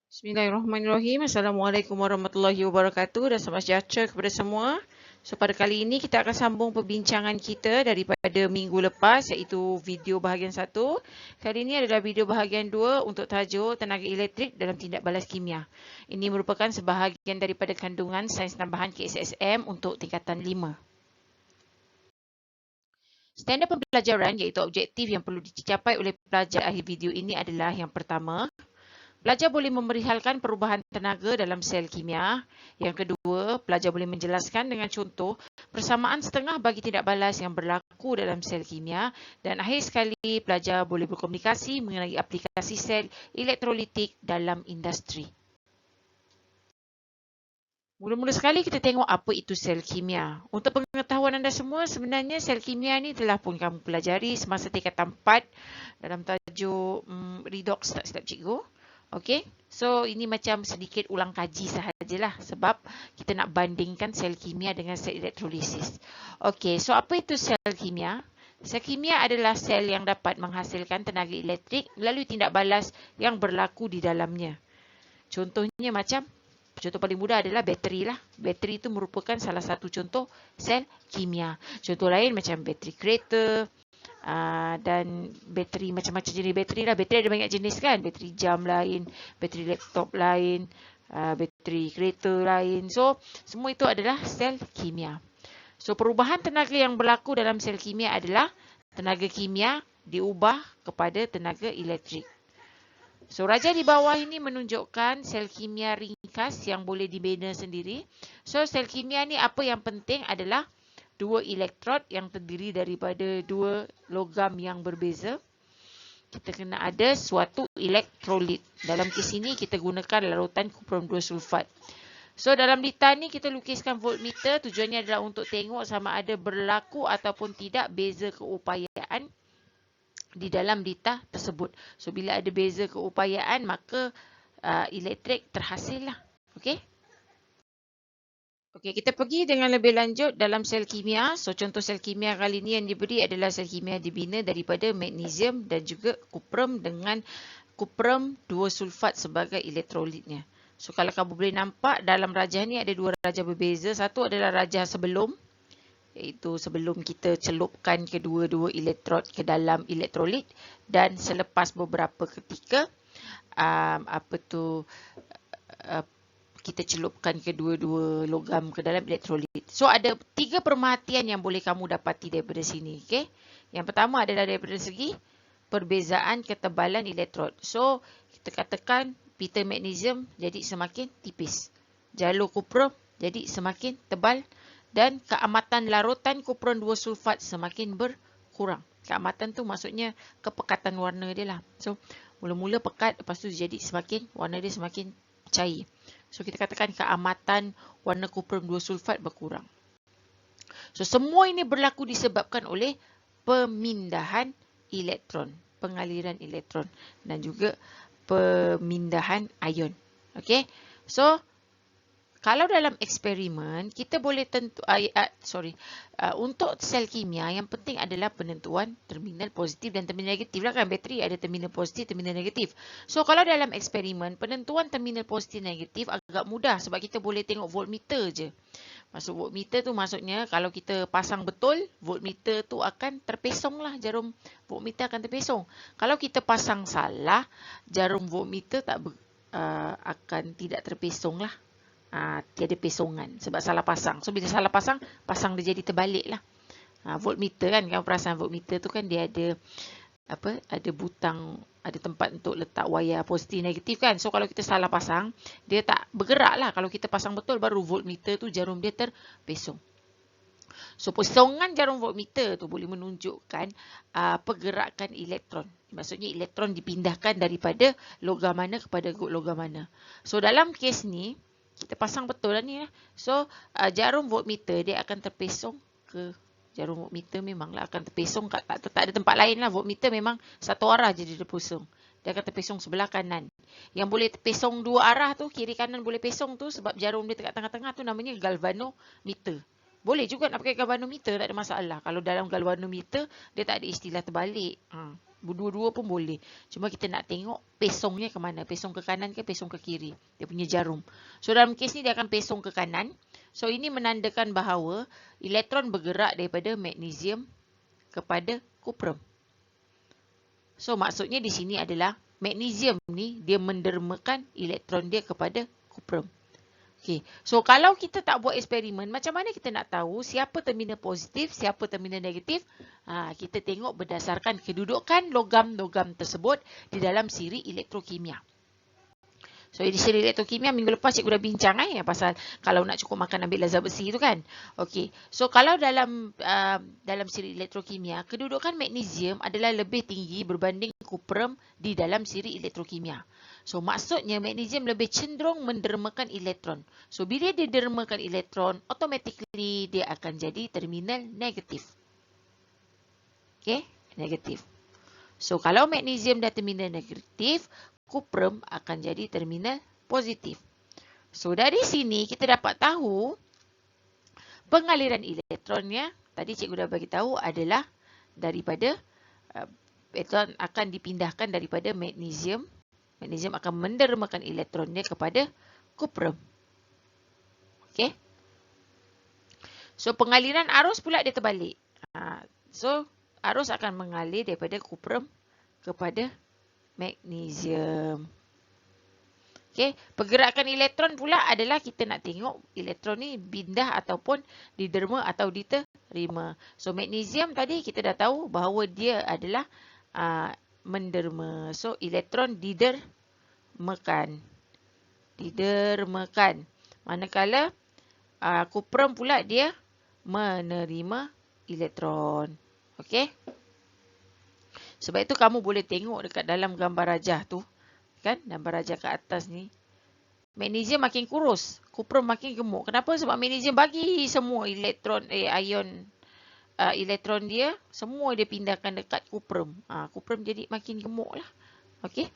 Bismillahirrahmanirrahim. Assalamualaikum warahmatullahi wabarakatuh dan selamat sejahtera kepada semua. So pada kali ini kita akan sambung perbincangan kita daripada minggu lepas iaitu video bahagian 1. Kali ini adalah video bahagian 2 untuk tajuk tenaga elektrik dalam tindak balas kimia. Ini merupakan sebahagian daripada kandungan sains tambahan KSSM untuk tingkatan 5. Standard pembelajaran iaitu objektif yang perlu dicapai oleh pelajar akhir video ini adalah yang pertama, pelajar boleh memerihalkan perubahan tenaga dalam sel kimia. Yang kedua, pelajar boleh menjelaskan dengan contoh persamaan setengah bagi tindak balas yang berlaku dalam sel kimia. Dan akhir sekali, pelajar boleh berkomunikasi mengenai aplikasi sel elektrolitik dalam industri. Mula-mula sekali kita tengok apa itu sel kimia. Untuk pengetahuan anda semua, sebenarnya sel kimia ni telah pun kamu pelajari semasa tingkatan 4 dalam tajuk redox tak silap cikgu. Okey, so ini macam sedikit ulang kaji sahajalah sebab kita nak bandingkan sel kimia dengan sel elektrolisis. Okey, so apa itu sel kimia? Sel kimia adalah sel yang dapat menghasilkan tenaga elektrik melalui tindak balas yang berlaku di dalamnya. Contohnya contoh paling mudah adalah bateri lah. Bateri itu merupakan salah satu contoh sel kimia. Contoh lain macam bateri kereta dan bateri macam-macam jenis bateri lah. Bateri ada banyak jenis kan. Bateri jam lain, bateri laptop lain, bateri kereta lain. So, semua itu adalah sel kimia. So, perubahan tenaga yang berlaku dalam sel kimia adalah tenaga kimia diubah kepada tenaga elektrik. So, raja di bawah ini menunjukkan sel kimia ringkas yang boleh dibina sendiri. So, sel kimia ni apa yang penting adalah dua elektrod yang terdiri daripada dua logam yang berbeza. Kita kena ada suatu elektrolit. Dalam kes ini kita gunakan larutan kuprum 2 sulfat. So, dalam dita ni kita lukiskan voltmeter. Tujuannya adalah untuk tengok sama ada berlaku ataupun tidak beza keupayaan di dalam dita tersebut. So, bila ada beza keupayaan, maka elektrik terhasil lah. Okey? Okey, kita pergi dengan lebih lanjut dalam sel kimia. So, contoh sel kimia kali ini yang diberi adalah sel kimia dibina daripada magnesium dan juga kuprum dengan kuprum 2 sulfat sebagai elektrolitnya. So, kalau kamu boleh nampak dalam rajah ni ada dua rajah berbeza. Satu adalah rajah sebelum, iaitu sebelum kita celupkan kedua-dua elektrod ke dalam elektrolit, dan selepas beberapa ketika kita celupkan kedua-dua logam ke dalam elektrolit. So, ada 3 pemerhatian yang boleh kamu dapati daripada sini. Okay? Yang pertama adalah daripada segi perbezaan ketebalan elektrod. So, kita katakan pita magnesium jadi semakin tipis. Jalur kuprum jadi semakin tebal. Dan keamatan larutan kuprum 2 sulfat semakin berkurang. Keamatan tu maksudnya kepekatan warna dia lah. So, mula-mula pekat, lepas tu jadi warna dia semakin cair. So, kita katakan keamatan warna kuprum 2 sulfat berkurang. So, semua ini berlaku disebabkan oleh pemindahan elektron, pengaliran elektron dan juga pemindahan ion. Okey. So, kalau dalam eksperimen, kita boleh untuk sel kimia, yang penting adalah penentuan terminal positif dan terminal negatif lah kan. Bateri ada terminal positif, terminal negatif. So, kalau dalam eksperimen, penentuan terminal positif dan negatif agak mudah sebab kita boleh tengok voltmeter je. Maksud voltmeter tu maksudnya kalau kita pasang betul, voltmeter tu akan terpesong lah, jarum voltmeter akan terpesong. Kalau kita pasang salah, jarum voltmeter akan tidak terpesong lah. Tiada pesongan sebab salah pasang. So, bila salah pasang dia jadi terbalik lah. Voltmeter kan, kamu perasan voltmeter tu kan dia ada ada butang, ada tempat untuk letak wayar positif negatif kan. So, kalau kita salah pasang, dia tak bergerak lah. Kalau kita pasang betul, baru voltmeter tu jarum dia terpesong. So, pesongan jarum voltmeter tu boleh menunjukkan pergerakan elektron. Maksudnya elektron dipindahkan daripada logam mana kepada logam mana. So, dalam kes ni, kita pasang betul lah ni. So, jarum voltmeter dia akan terpesong ke jarum voltmeter, memanglah akan terpesong. Tak ada tempat lain lah. Voltmeter memang satu arah je dia terpesong. Dia akan terpesong sebelah kanan. Yang boleh terpesong dua arah tu, kiri kanan boleh pesong tu sebab jarum dia dekat tengah-tengah tu namanya galvanometer. Boleh juga nak pakai galvanometer, tak ada masalah. Kalau dalam galvanometer, dia tak ada istilah terbalik. Dua-dua pun boleh. Cuma kita nak tengok pesongnya ke mana. Pesong ke kanan ke pesong ke kiri. Dia punya jarum. So dalam kes ni dia akan pesong ke kanan. So ini menandakan bahawa elektron bergerak daripada magnesium kepada kuprum. So maksudnya di sini adalah magnesium ni dia mendermakan elektron dia kepada kuprum. Okay. So kalau kita tak buat eksperimen, macam mana kita nak tahu siapa terminal positif, siapa terminal negatif? Kita tengok berdasarkan kedudukan logam-logam tersebut di dalam siri elektrokimia. So di siri elektrokimia minggu lepas cikgu dah bincang pasal kalau nak cukup makan ambil lazat besi tu kan. Okey. So kalau dalam siri elektrokimia, kedudukan magnesium adalah lebih tinggi berbanding kuprum di dalam siri elektrokimia. So maksudnya magnesium lebih cenderung mendermakan elektron. So bila dia dermakan elektron, automatically dia akan jadi terminal negatif. Okey, negatif. So kalau magnesium dah terminal negatif, kuprum akan jadi terminal positif. So dari sini kita dapat tahu pengaliran elektronnya, tadi cikgu dah bagi tahu adalah daripada elektron akan dipindahkan daripada magnesium. Magnesium akan mendermakan elektronnya kepada kuprum. Okey. So pengaliran arus pula dia terbalik. So arus akan mengalir daripada kuprum kepada magnesium. Okey, pergerakan elektron pula adalah kita nak tengok elektron ni pindah ataupun diderma atau diterima. So magnesium tadi kita dah tahu bahawa dia adalah menderma. So elektron didermakan. Manakala kuprum pula dia menerima elektron. Okey. Sebab itu kamu boleh tengok dekat dalam gambar rajah tu. Kan? Gambar rajah kat atas ni. Magnesium makin kurus. Kuprum makin gemuk. Kenapa? Sebab magnesium bagi semua elektron dia. Semua dia pindahkan dekat kuprum. Kuprum jadi makin gemuk lah. Okey.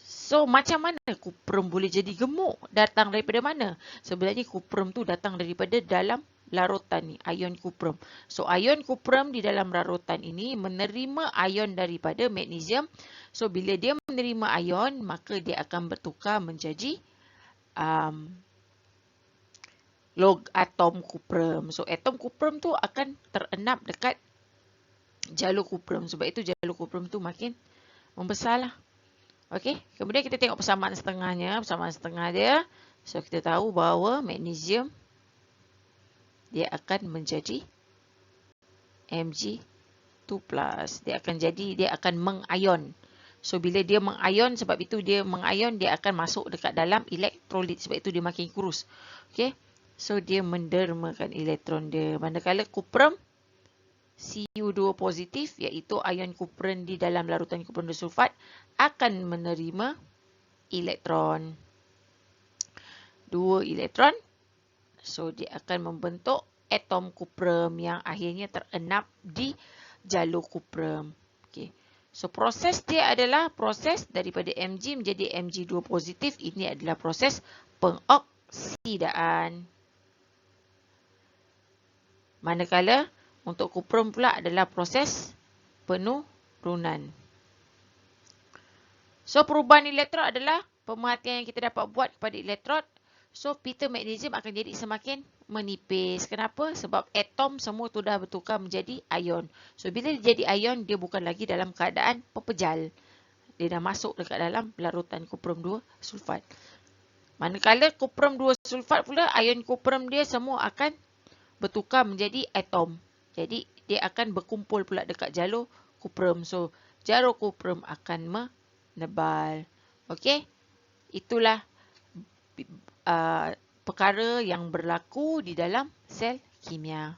So macam mana kuprum boleh jadi gemuk? Datang daripada mana? Sebenarnya kuprum tu datang daripada dalam larutan ni, ion kuprum. So ion kuprum di dalam larutan ini menerima ion daripada magnesium. So bila dia menerima ion, maka dia akan bertukar menjadi atom kuprum. So atom kuprum tu akan terenap dekat jalur kuprum. Sebab itu jalur kuprum tu makin membesarlah. Okey, kemudian kita tengok persamaan setengahnya. Persamaan setengah dia. So kita tahu bahawa magnesium dia akan menjadi Mg2+. Dia akan mengion. So bila dia mengion, sebab itu dia mengion, dia akan masuk dekat dalam elektrolit. Sebab itu dia makin kurus. Okey. So dia mendermakan elektron dia. Manakala kuprum Cu2 positif, iaitu ion kuprum di dalam larutan kuprum disulfat akan menerima elektron. 2 elektron. So, dia akan membentuk atom kuprum yang akhirnya terenap di jalur kuprum. Okay. So, proses dia adalah proses daripada Mg menjadi Mg2 positif. Ini adalah proses pengoksidaan. Manakala untuk kuprum pula adalah proses penurunan. So, perubahan elektron adalah pemerhatian yang kita dapat buat kepada elektron. So, pita magnesium akan jadi semakin menipis. Kenapa? Sebab atom semua tu dah bertukar menjadi ion. So, bila dia jadi ion, dia bukan lagi dalam keadaan pepejal. Dia dah masuk dekat dalam larutan kuprum 2 sulfat. Manakala kuprum 2 sulfat pula, ion kuprum dia semua akan bertukar menjadi atom. Jadi, dia akan berkumpul pula dekat jalur kuprum. So, jalur kuprum akan menebal. Okey? Itulah perkara yang berlaku di dalam sel kimia.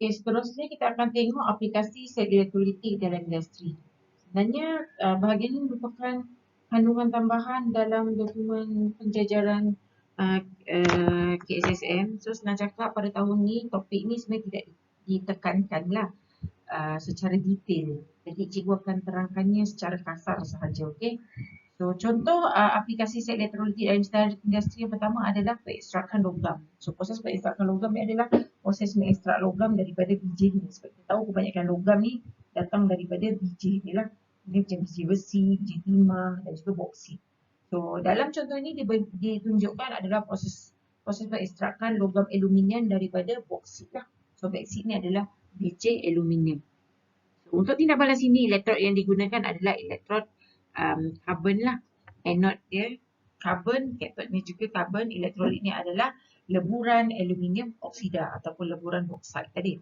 Okay, seterusnya kita akan tengok aplikasi sel elektrolitik dalam industri. Sebenarnya bahagian ini merupakan kandungan tambahan dalam dokumen penjajaran KSSM. So senang cakap pada tahun ni topik ni sebenarnya tidak ditekankan lah secara detail. Jadi cikgu akan terangkannya secara kasar sahaja. Okay? So, contoh aplikasi sel elektrolitik dalam industri yang pertama adalah pengekstrakan logam. So, proses pengekstrakan logam ni adalah proses mengekstrak logam daripada bijinya. Sebab kita tahu kebanyakan logam ni datang daripada biji ni lah. Dia macam biji besi, biji timah dan juga boksit. So dalam contoh ni ditunjukkan adalah proses pengekstrakan logam aluminium daripada boksit lah. So boksit ni adalah biji aluminium. So, untuk tindak balas ini, elektrod yang digunakan adalah elektrod karbon lah. Anode dia karbon, katodnya juga karbon. Elektrolit ni adalah leburan aluminium oksida ataupun leburan boksit tadi.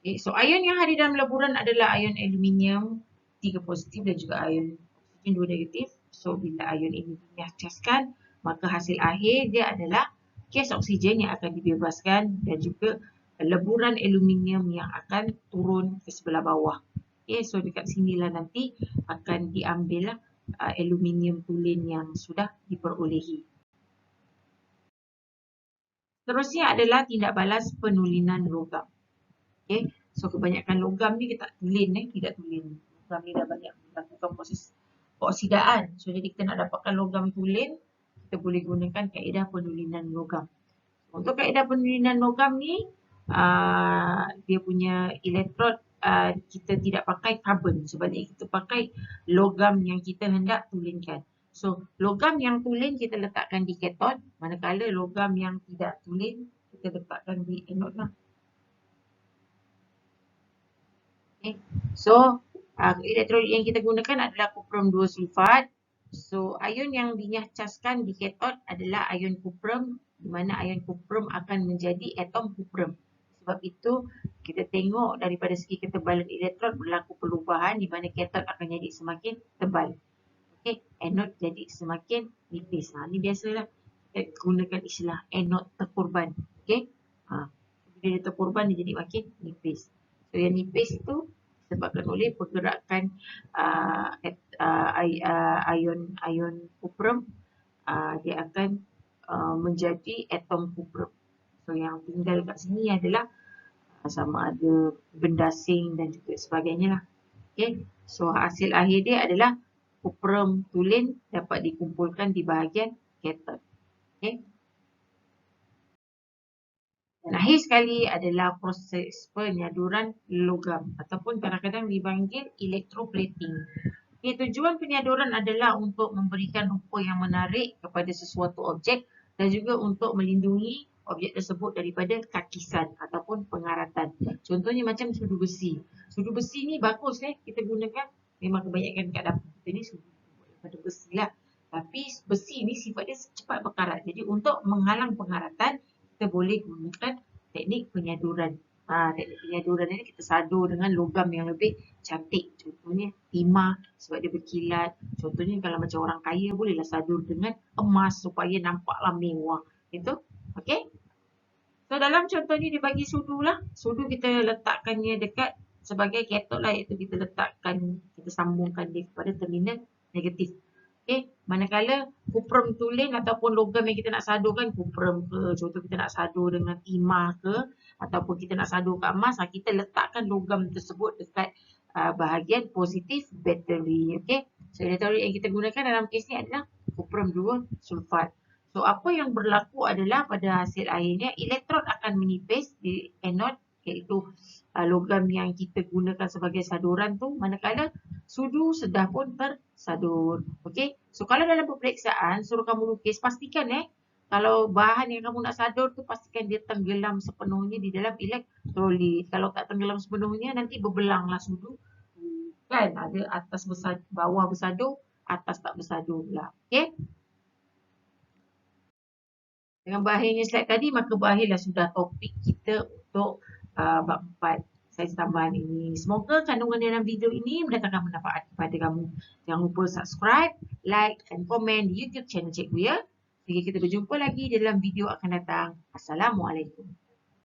Okay, so ion yang hadir dalam leburan adalah ion aluminium 3 positif dan juga ion oksigen 2 negatif. So bila ion ini dinyahcaskan, maka hasil akhir dia adalah gas oksigen yang akan dibebaskan dan juga leburan aluminium yang akan turun ke sebelah bawah. Okay, so dekat sinilah nanti akan diambil aluminium tulen yang sudah diperolehi. Seterusnya adalah tindak balas penulinan logam. Okay. So kebanyakan logam ni kita tulen, tidak tulen. Logam ni dah banyak melakukan proses oksidaan. So jadi kita nak dapatkan logam tulen, kita boleh gunakan kaedah penulinan logam. Untuk kaedah penulinan logam ni, dia punya elektrod kita tidak pakai karbon. Sebaliknya kita pakai logam yang kita hendak tulenkan. So logam yang tulen kita letakkan di katod, manakala logam yang tidak tulen kita letakkan di anod lah. Okay. So, elektrolit yang kita gunakan adalah kuprum 2 sulfat. So, ion yang dinyahcaskan di katod adalah ion kuprum, di mana ion kuprum akan menjadi atom kuprum. Sebab itu, kita tengok daripada segi ketebalan elektrod berlaku perubahan di mana katod akan jadi semakin tebal. Okay. Anod jadi semakin nipis. Ini biasalah kita gunakan istilah anod terkorban. Okay. Bila dia terkorban, dia jadi makin nipis. So yang nipis itu disebabkan oleh pergerakan ion kuprum, dia akan menjadi atom kuprum. So yang tinggal kat sini adalah sama ada benda asing dan juga sebagainya lah. Okay. So hasil akhir dia adalah kuprum tulen dapat dikumpulkan di bahagian katod. Okay. Dan akhir sekali adalah proses penyaduran logam ataupun kadang-kadang dipanggil electroplating. Okay, tujuan penyaduran adalah untuk memberikan rupa yang menarik kepada sesuatu objek dan juga untuk melindungi objek tersebut daripada kakisan ataupun pengaratan. Contohnya macam sudu besi. Sudu besi ni bagus kita gunakan, memang kebanyakan kat dapur kita ni sudu daripada besi lah. Tapi besi ni sifat dia cepat berkarat. Jadi untuk menghalang pengaratan, kita boleh gunakan teknik penyaduran. Teknik penyaduran ini kita sadur dengan logam yang lebih cantik. Contohnya timah sebab dia berkilat. Contohnya kalau macam orang kaya bolehlah sadur dengan emas supaya nampaklah mewah. Itu. Okey. So dalam contoh ni dia bagi sudu lah. Sudu kita letakkannya dekat sebagai katod lah, iaitu kita letakkan, kita sambungkan dia kepada terminal negatif. Okay. Manakala kuprum tulen ataupun logam yang kita nak sadurkan, kuprum ke, contoh kita nak sadur dengan timah ke, ataupun kita nak sadur ke emas, kita letakkan logam tersebut dekat bahagian positif bateri. Okay. So elektrolit yang kita gunakan dalam kes ni adalah kuprum 2 sulfat. So apa yang berlaku adalah pada hasil akhirnya elektrod akan menipis di anod, iaitu logam yang kita gunakan sebagai saduran tu, manakala sudu sudah pun tersadur. Okey. So kalau dalam peperiksaan suruh kamu lukis, pastikan kalau bahan yang kamu nak sadur tu pastikan dia tenggelam sepenuhnya di dalam elektrolit. Kalau tak tenggelam sepenuhnya nanti berbelanglah sudu. Kan ada atas bersadur, bawah bersadur, atas tak bersadur pula. Okey. Dengan berakhirnya slide tadi, maka berakhirlah sudah topik kita untuk bab 4 sains tambahan ini. Semoga kandungan dalam video ini mendatangkan manfaat kepada kamu. Jangan lupa subscribe, like dan komen di YouTube channel Cikgu ya. Sehingga kita berjumpa lagi dalam video akan datang. Assalamualaikum.